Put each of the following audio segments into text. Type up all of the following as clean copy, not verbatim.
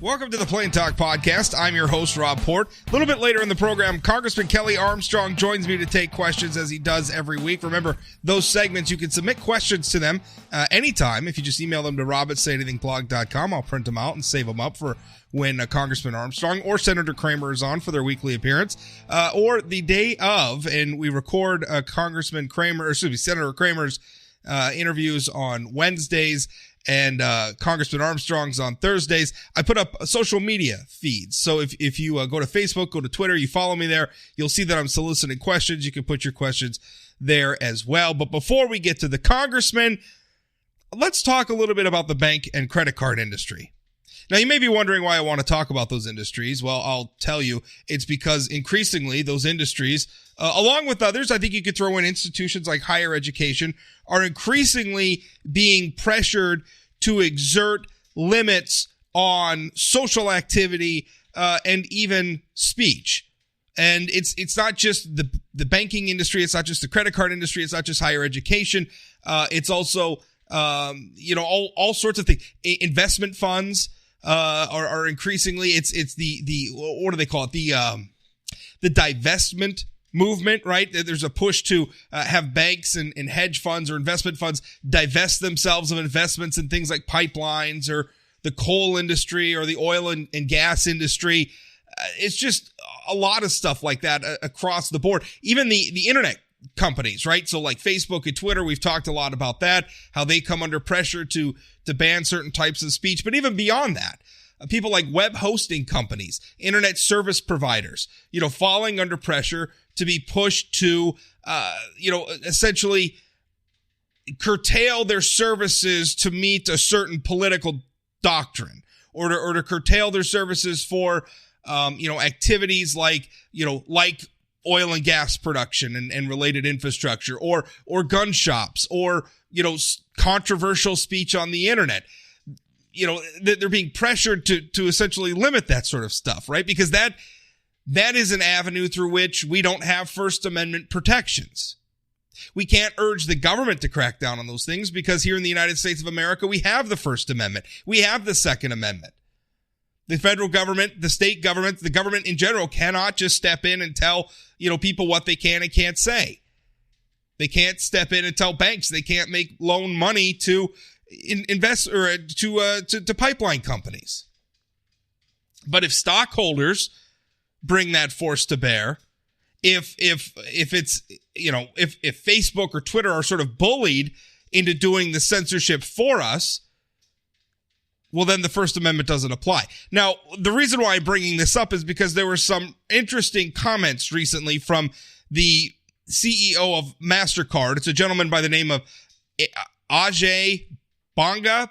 Welcome to the Plain Talk Podcast. I'm your host, Rob Port. A little bit later in the program, Congressman Kelly Armstrong joins me to take questions as he does every week. Remember, those segments, you can submit questions to them anytime. If you just email them to rob@sayanythingblog.com, I'll print them out and save them up for when Congressman Armstrong or Senator Kramer is on for their weekly appearance, or the day of, and we record Senator Kramer's interviews on Wednesdays, and Congressman Armstrong's on Thursdays. I put up social media feeds. So if you go to Facebook, go to Twitter, you follow me there, you'll see that I'm soliciting questions. You can put your questions there as well. But before we get to the Congressman, let's talk a little bit about the bank and credit card industry. Now, you may be wondering why I want to talk about those industries. Well, I'll tell you, it's because increasingly those industries, along with others, I think you could throw in institutions like higher education, are increasingly being pressured to exert limits on social activity and even speech. And it's not just the banking industry, it's not just the credit card industry, it's not just higher education. It's also all sorts of things. Investment funds are increasingly, it's the what do they call it? The divestment movement, right? There's a push to have banks and hedge funds or investment funds divest themselves of investments in things like pipelines or the coal industry or the oil and gas industry. It's just a lot of stuff like that across the board. Even the internet companies, right? So like Facebook and Twitter, we've talked a lot about that, how they come under pressure to ban certain types of speech. But even beyond that, people like web hosting companies, internet service providers, falling under pressure to be pushed to, essentially curtail their services to meet a certain political doctrine, or to curtail their services for, activities like oil and gas production and related infrastructure, or gun shops, or, controversial speech on the internet. They're being pressured to essentially limit that sort of stuff, right? Because that is an avenue through which we don't have First Amendment protections. We can't urge the government to crack down on those things because here in the United States of America, we have the First Amendment. We have the Second Amendment. The federal government, the state government, the government in general cannot just step in and tell, people what they can and can't say. They can't step in and tell banks they can't loan money to invest or to pipeline companies. But if stockholders bring that force to bear, if Facebook or Twitter are sort of bullied into doing the censorship for us, well, then the First Amendment doesn't apply. Now, the reason why I'm bringing this up is because there were some interesting comments recently from the CEO of MasterCard. It's a gentleman by the name of Ajay Banga.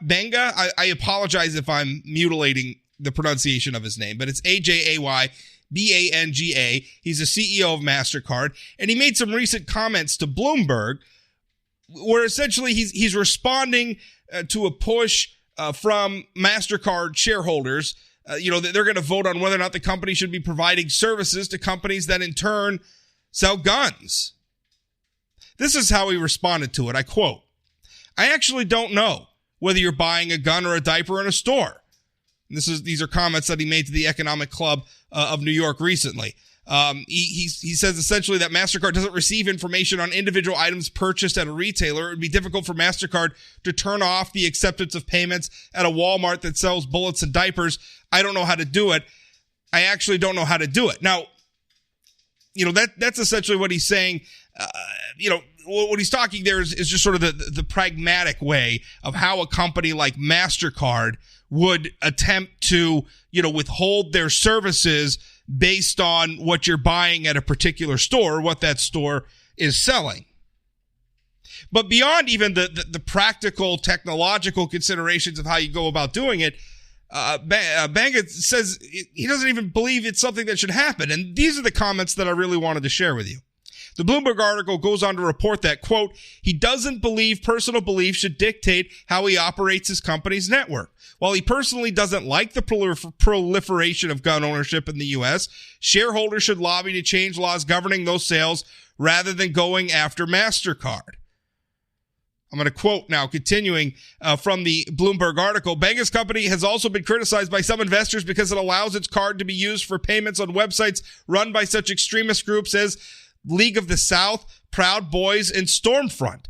I apologize if I'm mutilating the pronunciation of his name, but it's Ajay Banga. He's the CEO of MasterCard, and he made some recent comments to Bloomberg where essentially he's responding to a push from MasterCard shareholders. They're going to vote on whether or not the company should be providing services to companies that in turn sell guns. This is how he responded to it. I quote, "I actually don't know whether you're buying a gun or a diaper in a store." And these are comments that he made to the Economic Club of New York recently. He says essentially that MasterCard doesn't receive information on individual items purchased at a retailer. It would be difficult for MasterCard to turn off the acceptance of payments at a Walmart that sells bullets and diapers. I don't know how to do it. I actually don't know how to do it. Now, that's essentially what he's saying. What he's talking there is just sort of the pragmatic way of how a company like MasterCard would attempt to, withhold their services based on what you're buying at a particular store, what that store is selling. But beyond even the practical, technological considerations of how you go about doing it, Banga says he doesn't even believe it's something that should happen. And these are the comments that I really wanted to share with you. The Bloomberg article goes on to report that, quote, he doesn't believe personal belief should dictate how he operates his company's network. While he personally doesn't like the proliferation of gun ownership in the U.S., shareholders should lobby to change laws governing those sales rather than going after MasterCard. I'm going to quote now, continuing from the Bloomberg article. Benga's company has also been criticized by some investors because it allows its card to be used for payments on websites run by such extremist groups as League of the South, Proud Boys, and Stormfront.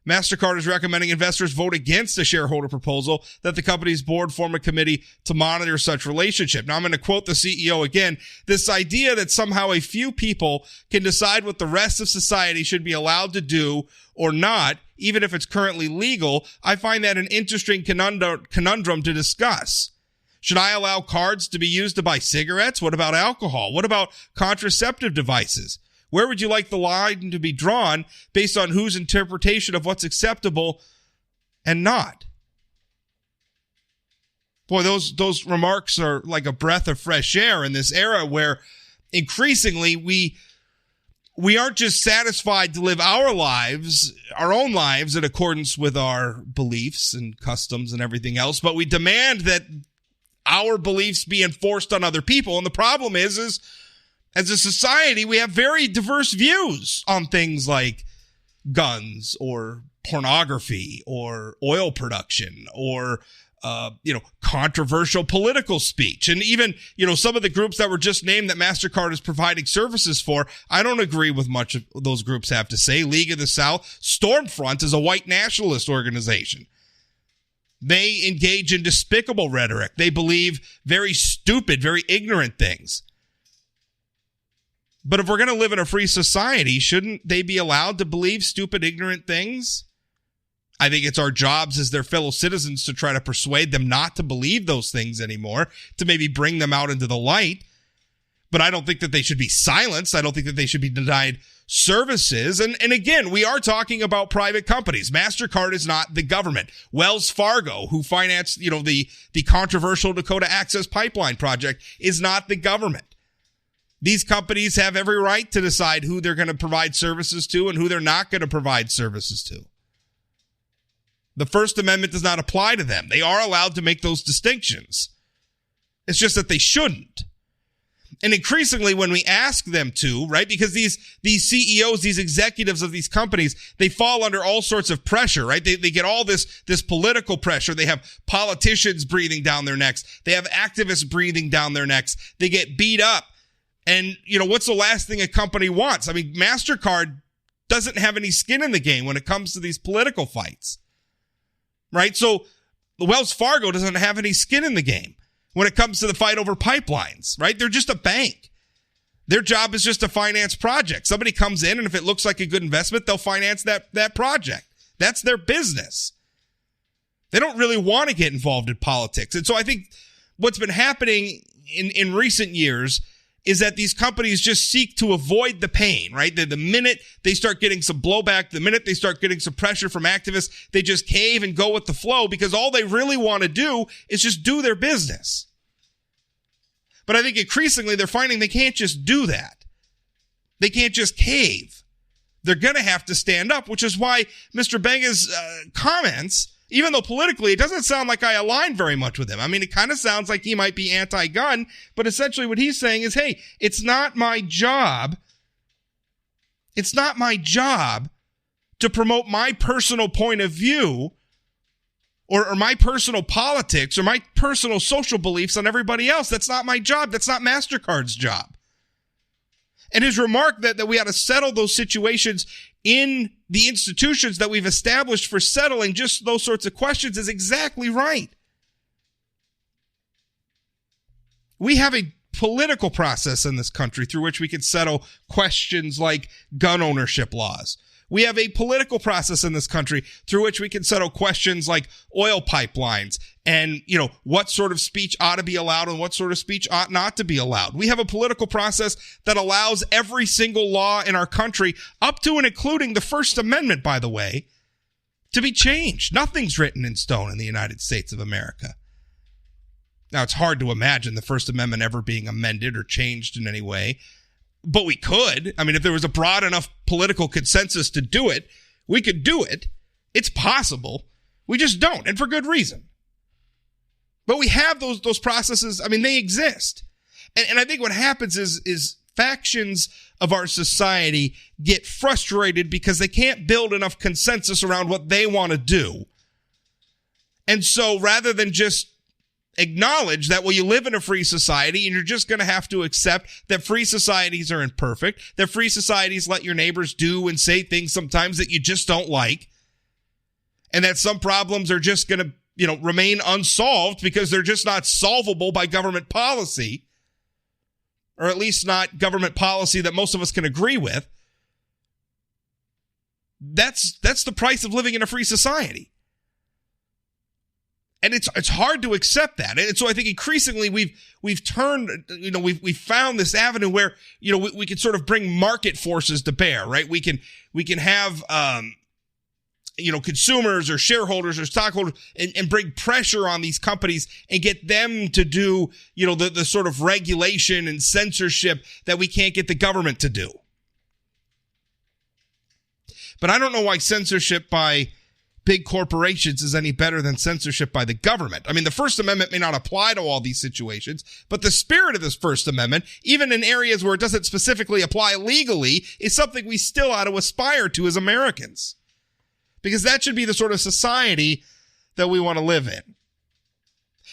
MasterCard is recommending investors vote against the shareholder proposal that the company's board form a committee to monitor such relationship. Now, I'm going to quote the CEO again. This idea that somehow a few people can decide what the rest of society should be allowed to do or not, even if it's currently legal, I find that an interesting conundrum to discuss. Should I allow cards to be used to buy cigarettes? What about alcohol? What about contraceptive devices? Where would you like the line to be drawn based on whose interpretation of what's acceptable and not? Boy, those remarks are like a breath of fresh air in this era where increasingly we aren't just satisfied to live our own lives in accordance with our beliefs and customs and everything else, but we demand that our beliefs be enforced on other people. And the problem is as a society, we have very diverse views on things like guns or pornography or oil production or, controversial political speech. And even, some of the groups that were just named that MasterCard is providing services for, I don't agree with much of those groups have to say. League of the South, Stormfront is a white nationalist organization. They engage in despicable rhetoric. They believe very stupid, very ignorant things. But if we're going to live in a free society, shouldn't they be allowed to believe stupid, ignorant things? I think it's our jobs as their fellow citizens to try to persuade them not to believe those things anymore, to maybe bring them out into the light. But I don't think that they should be silenced. I don't think that they should be denied services. And again, we are talking about private companies. MasterCard is not the government. Wells Fargo, who financed, the controversial Dakota Access Pipeline project, is not the government. These companies have every right to decide who they're going to provide services to and who they're not going to provide services to. The First Amendment does not apply to them. They are allowed to make those distinctions. It's just that they shouldn't. And increasingly when we ask them to, right, because these CEOs, these executives of these companies, they fall under all sorts of pressure, right? They get all this political pressure. They have politicians breathing down their necks. They have activists breathing down their necks. They get beat up. And, what's the last thing a company wants? I mean, MasterCard doesn't have any skin in the game when it comes to these political fights, right? So Wells Fargo doesn't have any skin in the game when it comes to the fight over pipelines, right? They're just a bank. Their job is just to finance projects. Somebody comes in, and if it looks like a good investment, they'll finance that project. That's their business. They don't really want to get involved in politics. And so I think what's been happening in recent years is that these companies just seek to avoid the pain, right? The minute they start getting some blowback, the minute they start getting some pressure from activists, they just cave and go with the flow because all they really want to do is just do their business. But I think increasingly they're finding they can't just do that. They can't just cave. They're going to have to stand up, which is why Mr. Benga's comments, even though politically it doesn't sound like I align very much with him. I mean, it kind of sounds like he might be anti-gun, but essentially what he's saying is, hey, it's not my job to promote my personal point of view or my personal politics or my personal social beliefs on everybody else. That's not my job. That's not MasterCard's job. And his remark that we ought to settle those situations in the institutions that we've established for settling just those sorts of questions is exactly right. We have a political process in this country through which we can settle questions like gun ownership laws. We have a political process in this country through which we can settle questions like oil pipelines and, what sort of speech ought to be allowed and what sort of speech ought not to be allowed. We have a political process that allows every single law in our country, up to and including the First Amendment, by the way, to be changed. Nothing's written in stone in the United States of America. Now, it's hard to imagine the First Amendment ever being amended or changed in any way. But we could. I mean, if there was a broad enough political consensus to do it, we could do it. It's possible. We just don't, and for good reason. But we have those processes. I mean, they exist. And I think what happens is factions of our society get frustrated because they can't build enough consensus around what they want to do. And so rather than just acknowledge that, well, you live in a free society and you're just going to have to accept that free societies are imperfect, that free societies let your neighbors do and say things sometimes that you just don't like, and that some problems are just going to, remain unsolved because they're just not solvable by government policy, or at least not government policy that most of us can agree with. That's the price of living in a free society. And it's hard to accept that. And so I think increasingly we've turned, we've found this avenue where, we can sort of bring market forces to bear, right? We can have, consumers or shareholders or stockholders and bring pressure on these companies and get them to do, the sort of regulation and censorship that we can't get the government to do. But I don't know why censorship by big corporations is any better than censorship by the government. I mean, the First Amendment may not apply to all these situations, but the spirit of this First Amendment, even in areas where it doesn't specifically apply legally, is something we still ought to aspire to as Americans. Because that should be the sort of society that we want to live in.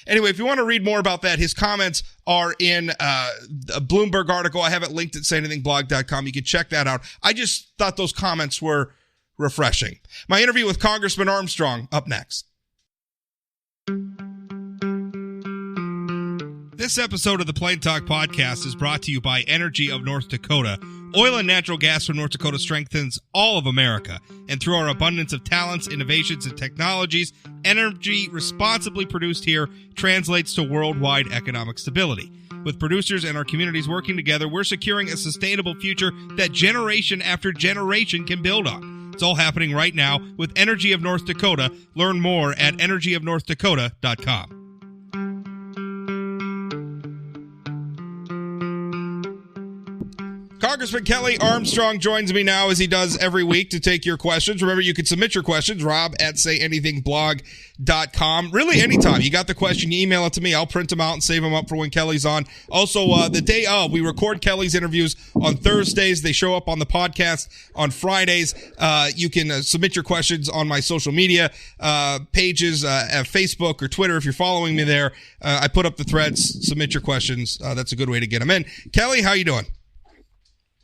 Anyway, if you want to read more about that, his comments are in a Bloomberg article. I have it linked at sayanythingblog.com. You can check that out. I just thought those comments were refreshing. My interview with Congressman Armstrong up next. This episode of the Plain Talk Podcast is brought to you by Energy of North Dakota. Oil and natural gas from North Dakota strengthens all of America. And through our abundance of talents, innovations, and technologies, energy responsibly produced here translates to worldwide economic stability. With producers and our communities working together, we're securing a sustainable future that generation after generation can build on. It's all happening right now with Energy of North Dakota. Learn more at energyofnorthdakota.com. Congressman Kelly Armstrong joins me now, as he does every week, to take your questions. Remember, you can submit your questions, Rob at sayanythingblog.com. Really, anytime. You got the question, you email it to me. I'll print them out and save them up for when Kelly's on. Also, the day of, we record Kelly's interviews on Thursdays. They show up on the podcast on Fridays. You can submit your questions on my social media pages, at Facebook or Twitter if you're following me there. I put up the threads. Submit your questions. That's a good way to get them in. Kelly, how you doing?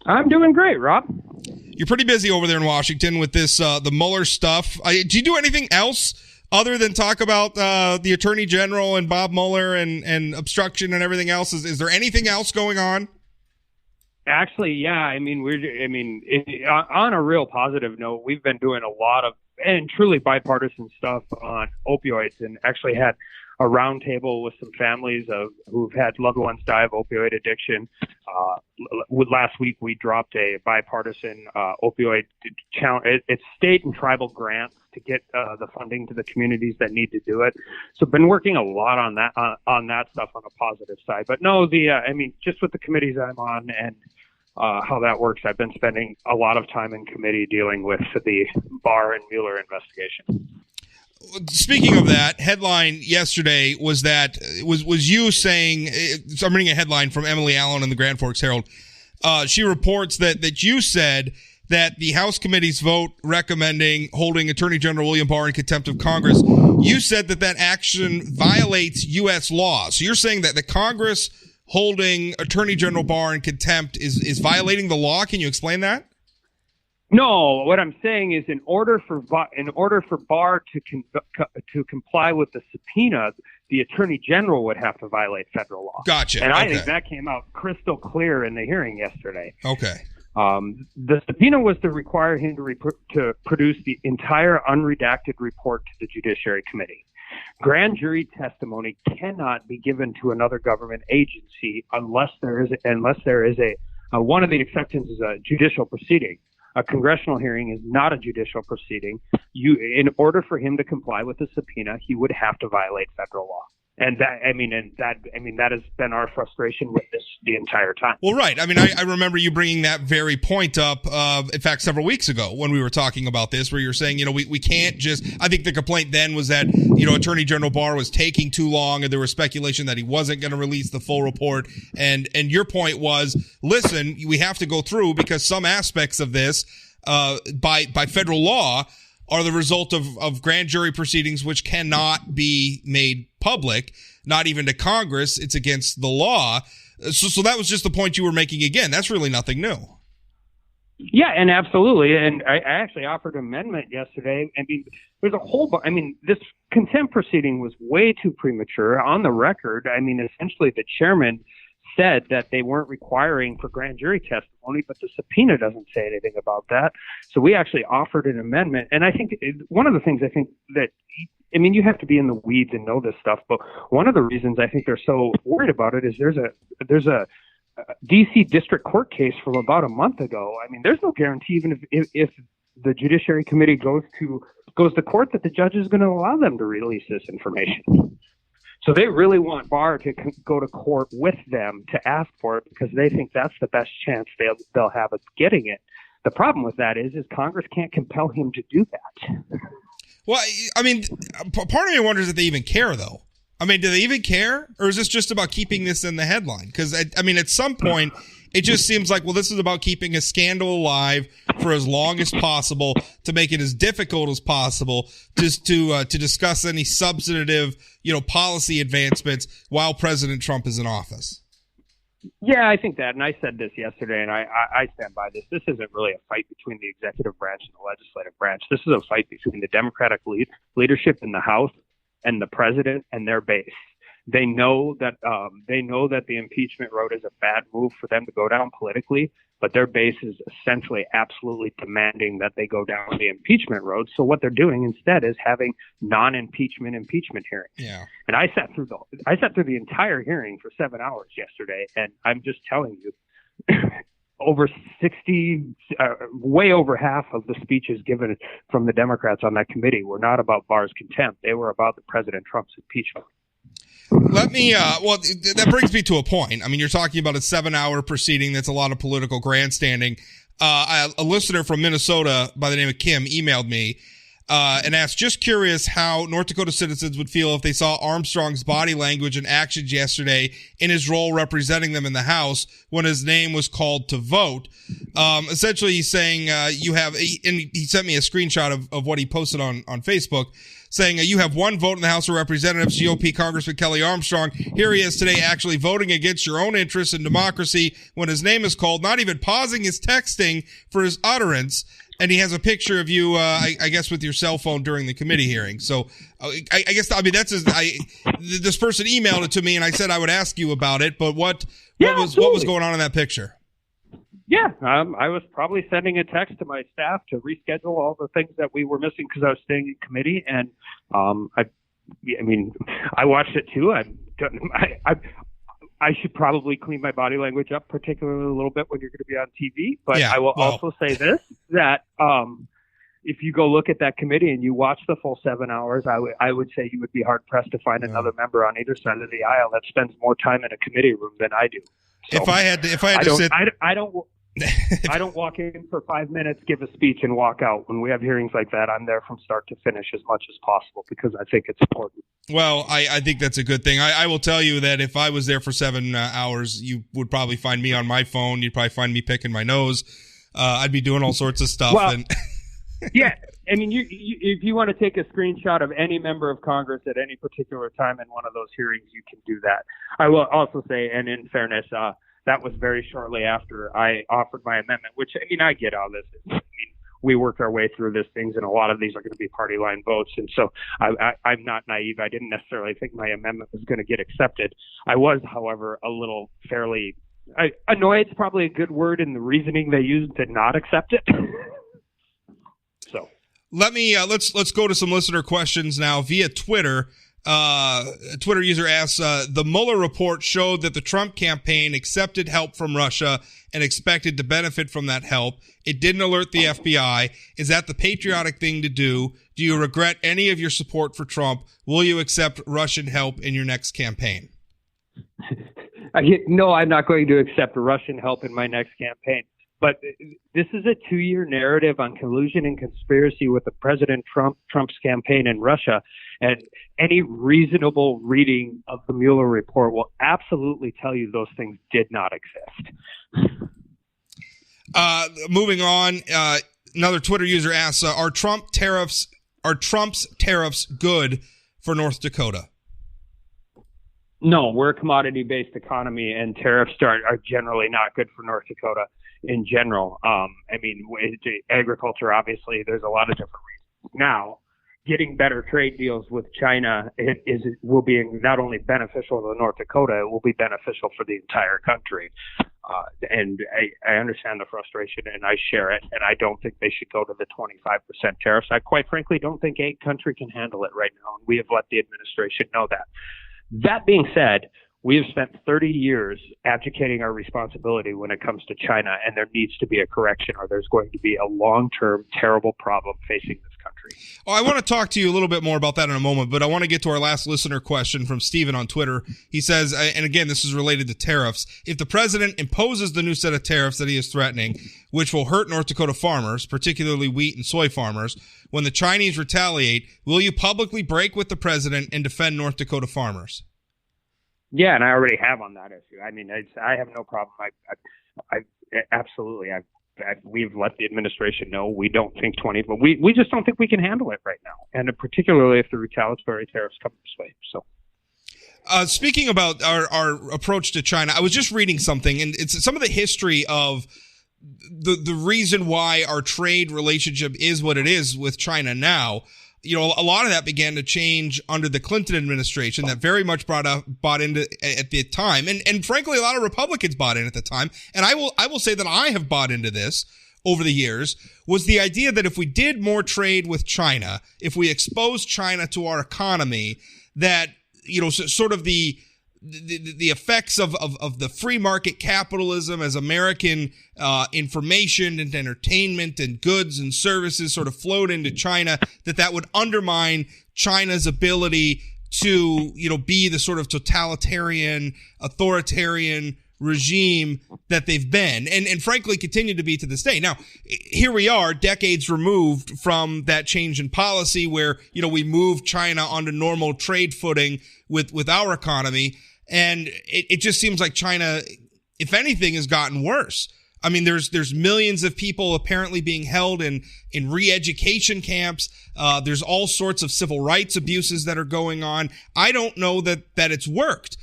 I'm doing great, Rob. You're pretty busy over there in Washington with this, the Mueller stuff. Do you do anything else other than talk about the Attorney General and Bob Mueller and obstruction and everything else? Is there anything else going on? Actually, yeah. On a real positive note, we've been doing a lot of and truly bipartisan stuff on opioids, and actually had a roundtable with some families who've had loved ones die of opioid addiction. Last week, we dropped a bipartisan opioid challenge. It's state and tribal grants to get the funding to the communities that need to do it. So been working a lot on that stuff on a positive side. But no, just with the committees I'm on and how that works, I've been spending a lot of time in committee dealing with the Barr and Mueller investigation. Speaking of that, headline yesterday was you saying, I'm reading a headline from Emily Allen in the Grand Forks Herald. She reports that you said that the House committee's vote recommending holding Attorney General William Barr in contempt of Congress, you said that action violates U.S. law. So you're saying that the Congress holding Attorney General Barr in contempt is violating the law? Can you explain that? No, what I'm saying is in order for Barr to comply with the subpoena, the Attorney General would have to violate federal law. Gotcha. And I think that came out crystal clear in the hearing yesterday. Okay. The subpoena was to require him to produce the entire unredacted report to the Judiciary Committee. Grand jury testimony cannot be given to another government agency unless there is a one of the exceptions is a judicial proceeding. A congressional hearing is not a judicial proceeding. In order for him to comply with the subpoena, he would have to violate federal law. And that has been our frustration with this the entire time. Well, right. I mean, I remember you bringing that very point up, in fact, several weeks ago when we were talking about this, where you're saying, we can't just, I think the complaint then was that, Attorney General Barr was taking too long and there was speculation that he wasn't going to release the full report. And your point was, listen, we have to go through because some aspects of this, by federal law, are the result of grand jury proceedings which cannot be made public, not even to Congress. It's against the law. So that was just the point you were making again. That's really nothing new. Yeah, and absolutely. And I actually offered an amendment yesterday. I mean, there's a whole this contempt proceeding was way too premature. On the record, I mean, essentially the chairman said that they weren't requiring for grand jury testimony, but the subpoena doesn't say anything about that. So we actually offered an amendment. And I think one of the things you have to be in the weeds and know this stuff, but one of the reasons I think they're so worried about it is there's a DC district court case from about a month ago. I mean, there's no guarantee even if the Judiciary Committee goes to court that the judge is going to allow them to release this information. So they really want Barr to go to court with them to ask for it because they think that's the best chance they'll have of getting it. The problem with that is Congress can't compel him to do that. Well, I mean, part of me wonders if they even care, though. I mean, do they even care? Or is this just about keeping this in the headline? Because, I mean, at some point, it just seems like, well, this is about keeping a scandal alive for as long as possible to make it as difficult as possible just to discuss any substantive, policy advancements while President Trump is in office. Yeah, I think that, and I said this yesterday, and I stand by this. This isn't really a fight between the executive branch and the legislative branch. This is a fight between the Democratic leadership in the House and the president and their base. They know that the impeachment road is a bad move for them to go down politically, but their base is essentially absolutely demanding that they go down the impeachment road. So what they're doing instead is having non-impeachment impeachment hearings. Yeah. And I sat through the entire hearing for 7 hours yesterday, and I'm just telling you, over 60, way over half of the speeches given from the Democrats on that committee were not about Barr's contempt. They were about the President Trump's impeachment. Let me, that brings me to a point. I mean, you're talking about a 7-hour proceeding. That's a lot of political grandstanding. A listener from Minnesota by the name of Kim emailed me, and asked, just curious how North Dakota citizens would feel if they saw Armstrong's body language and actions yesterday in his role representing them in the House when his name was called to vote. Essentially, he's saying, and he sent me a screenshot of what he posted on Facebook, saying you have one vote in the House of Representatives, GOP Congressman Kelly Armstrong. Here he is today actually voting against your own interests in democracy when his name is called, not even pausing his texting for his utterance. And he has a picture of you, I guess, with your cell phone during the committee hearing. So this person emailed it to me, and I said I would ask you about it. But what was going on in that picture? Yeah, I was probably sending a text to my staff to reschedule all the things that we were missing because I was staying in committee, and I watched it too. I should probably clean my body language up, particularly a little bit when you're going to be on TV. But yeah, I will also say this, that if you go look at that committee and you watch the full 7 hours, I would say you would be hard-pressed to find another member on either side of the aisle that spends more time in a committee room than I do. So if I had to sit... I don't walk in for 5 minutes, give a speech, and walk out. When we have hearings like that, I'm there from start to finish as much as possible because I think it's important. Well, I think that's a good thing. I will tell you that if I was there for 7 hours, you would probably find me on my phone. You'd probably find me picking my nose. I'd be doing all sorts of stuff. Well, yeah. I mean, if you want to take a screenshot of any member of Congress at any particular time in one of those hearings, you can do that. I will also say, and in fairness, that was very shortly after I offered my amendment, which, I mean, I get all this. I mean, we worked our way through these things, and a lot of these are going to be party line votes. And so I'm not naive. I didn't necessarily think my amendment was going to get accepted. I was, however, a little annoyed. It's probably a good word in the reasoning they used to not accept it. So let's go to some listener questions now via Twitter. A Twitter user asks, the Mueller report showed that the Trump campaign accepted help from Russia and expected to benefit from that help. It didn't alert the FBI. Is that the patriotic thing to do? Do you regret any of your support for Trump? Will you accept Russian help in your next campaign? No, I'm not going to accept Russian help in my next campaign. But this is a 2-year narrative on collusion and conspiracy with the President Trump's campaign in Russia. And any reasonable reading of the Mueller report will absolutely tell you those things did not exist. Moving on, another Twitter user asks, are Trump's tariffs good for North Dakota? No, we're a commodity-based economy, and tariffs are generally not good for North Dakota in general. Agriculture, obviously, there's a lot of different reasons. Now, getting better trade deals with China will be not only beneficial to North Dakota, it will be beneficial for the entire country. And I understand the frustration, and I share it, and I don't think they should go to the 25% tariffs. I quite frankly don't think a country can handle it right now, and we have let the administration know that. That being said, we have spent 30 years abdicating our responsibility when it comes to China, and there needs to be a correction, or there's going to be a long-term terrible problem facing this country. Oh, I want to talk to you a little bit more about that in a moment, but I want to get to our last listener question from Steven on Twitter. He says, and again, this is related to tariffs, if the president imposes the new set of tariffs that he is threatening, which will hurt North Dakota farmers, particularly wheat and soy farmers, when the Chinese retaliate, will you publicly break with the president and defend North Dakota farmers? Yeah, and I already have on that issue. I mean, I have no problem. I absolutely. We've let the administration know we don't think 20, but we just don't think we can handle it right now, and particularly if the retaliatory tariffs come this way. So, speaking about our approach to China, I was just reading something, and it's some of the history of the reason why our trade relationship is what it is with China now. You know, a lot of that began to change under the Clinton administration that very much bought into at the time. And frankly, a lot of Republicans bought in at the time. And I will say that I have bought into this over the years, was the idea that if we did more trade with China, if we exposed China to our economy, that, you know, sort of the effects of the free market capitalism as American information and entertainment and goods and services sort of flowed into China, that would undermine China's ability to, you know, be the sort of totalitarian, authoritarian regime that they've been and frankly continue to be to this day. Now, here we are decades removed from that change in policy where, you know, we moved China onto normal trade footing with our economy. And it just seems like China, if anything, has gotten worse. I mean, there's millions of people apparently being held in re-education camps. There's all sorts of civil rights abuses that are going on. I don't know that it's worked.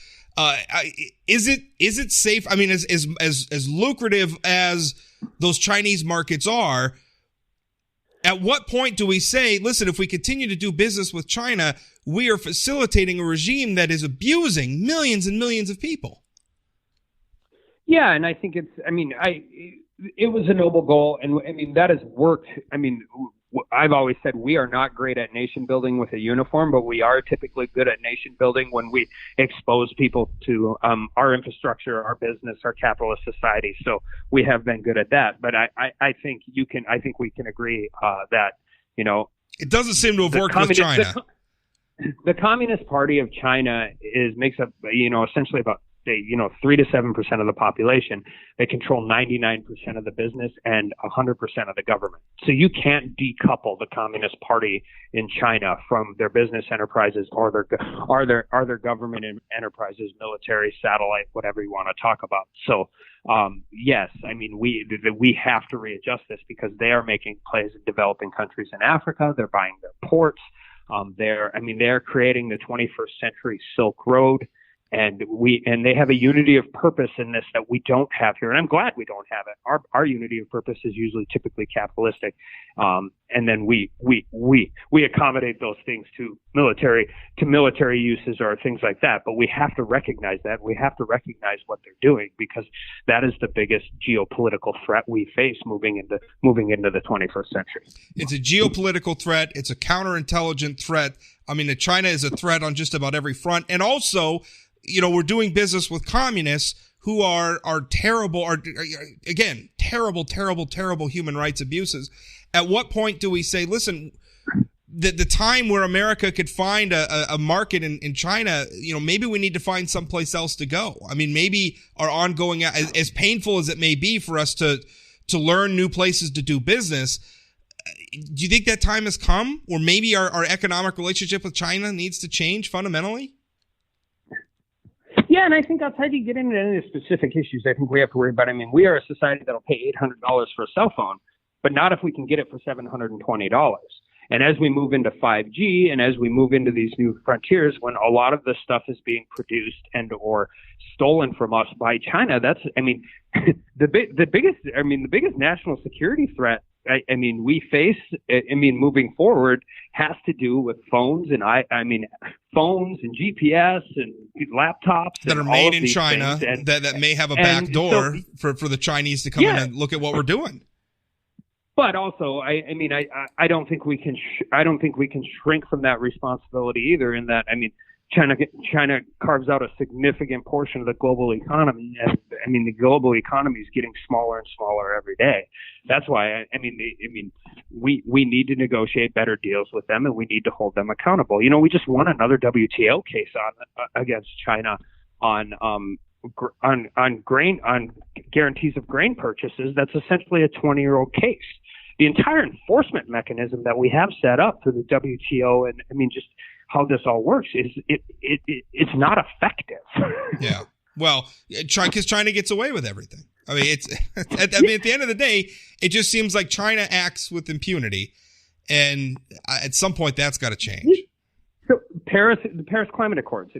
Is it safe? I mean, as lucrative as those Chinese markets are, at what point do we say, listen, if we continue to do business with China, we are facilitating a regime that is abusing millions and millions of people? Yeah, and I think it was a noble goal, and I mean, that has worked. I mean, I've always said we are not great at nation building with a uniform, but we are typically good at nation building when we expose people to our infrastructure, our business, our capitalist society. So we have been good at that. But I think we can agree that, you know, it doesn't seem to have worked with China. The Communist Party of China makes up, you know, essentially about 3 to 7% of the population. They control 99% of the business and 100% of the government. So you can't decouple the Communist Party in China from their business enterprises or their government enterprises, military, satellite, whatever you want to talk about. So yes, I mean, we have to readjust this because they are making plays in developing countries in Africa. They're buying their ports. They're creating the 21st century Silk Road. And they have a unity of purpose in this that we don't have here, and I'm glad we don't have it. Our unity of purpose is usually typically capitalistic, and then we accommodate those things to military uses or things like that. But we have to recognize that. We have to recognize what they're doing because that is the biggest geopolitical threat we face moving into the 21st century. It's a geopolitical threat. It's a counterintelligence threat. I mean, China is a threat on just about every front. And also, we're doing business with communists who are terrible, again, terrible human rights abuses. At what point do we say, listen, the time where America could find a market in China, maybe we need to find someplace else to go. I mean, maybe our ongoing, as painful as it may be for us to learn new places to do business, do you think that time has come? Or maybe our economic relationship with China needs to change fundamentally? Yeah, and I think outside you get into any of the specific issues, I think we have to worry about. I mean, we are a society that'll pay $800 for a cell phone, but not if we can get it for $720. And as we move into 5G and as we move into these new frontiers, when a lot of this stuff is being produced and or stolen from us by China, that's, I mean, the biggest national security threat we face, moving forward has to do with phones and phones and GPS and laptops that are made in China that may have a back door for the Chinese to come in and look at what we're doing. But also, I don't think we can shrink from that responsibility either. In that, China carves out a significant portion of the global economy, and the global economy is getting smaller and smaller every day. That's why we need to negotiate better deals with them, and we need to hold them accountable. We just won another WTO case against China on guarantees of grain purchases. That's essentially a 20-year-old case. The entire enforcement mechanism that we have set up through the WTO, and just how this all works, is it's not effective. Yeah. Well, because China gets away with everything. I mean, at the end of the day, it just seems like China acts with impunity, and at some point that's got to change. So the Paris Climate Accords.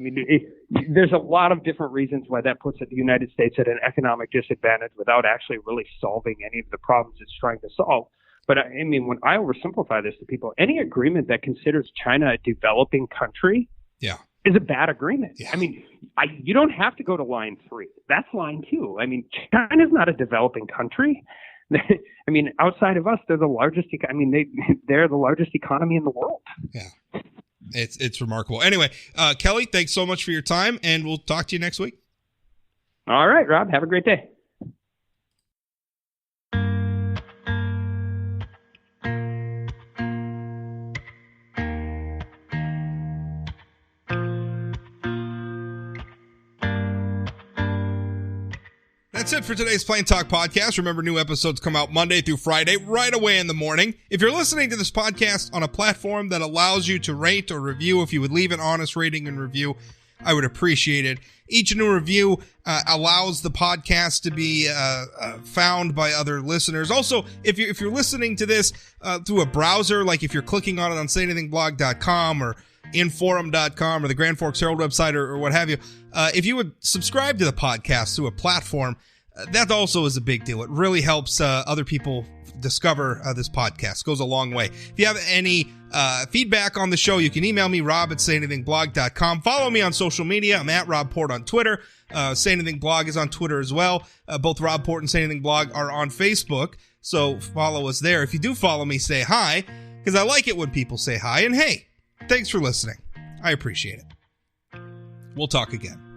There's a lot of different reasons why that puts the United States at an economic disadvantage without actually really solving any of the problems it's trying to solve. But when I oversimplify this to people, any agreement that considers China a developing country, is a bad agreement. Yeah. You don't have to go to line 3. That's line 2. China's not a developing country. Outside of us, they're the largest. They're the largest economy in the world. Yeah, it's remarkable. Anyway, Kelly, thanks so much for your time, and we'll talk to you next week. All right, Rob. Have a great day. That's it for today's Plain Talk Podcast. Remember, new episodes come out Monday through Friday, right away in the morning. If you're listening to this podcast on a platform that allows you to rate or review, if you would leave an honest rating and review, I would appreciate it. Each new review allows the podcast to be found by other listeners. Also, if you're listening to this through a browser, like if you're clicking on it on sayanythingblog.com or inforum.com or the Grand Forks Herald website or what have you, if you would subscribe to the podcast through a platform, that also is a big deal. It really helps other people discover this podcast. It goes a long way. If you have any feedback on the show, you can email me, rob@sayanythingblog.com. Follow me on social media. I'm at Rob Port on Twitter. Say Anything Blog is on Twitter as well. Both Rob Port and Say Anything Blog are on Facebook, so follow us there. If you do follow me, say hi, because I like it when people say hi. And hey, thanks for listening. I appreciate it. We'll talk again.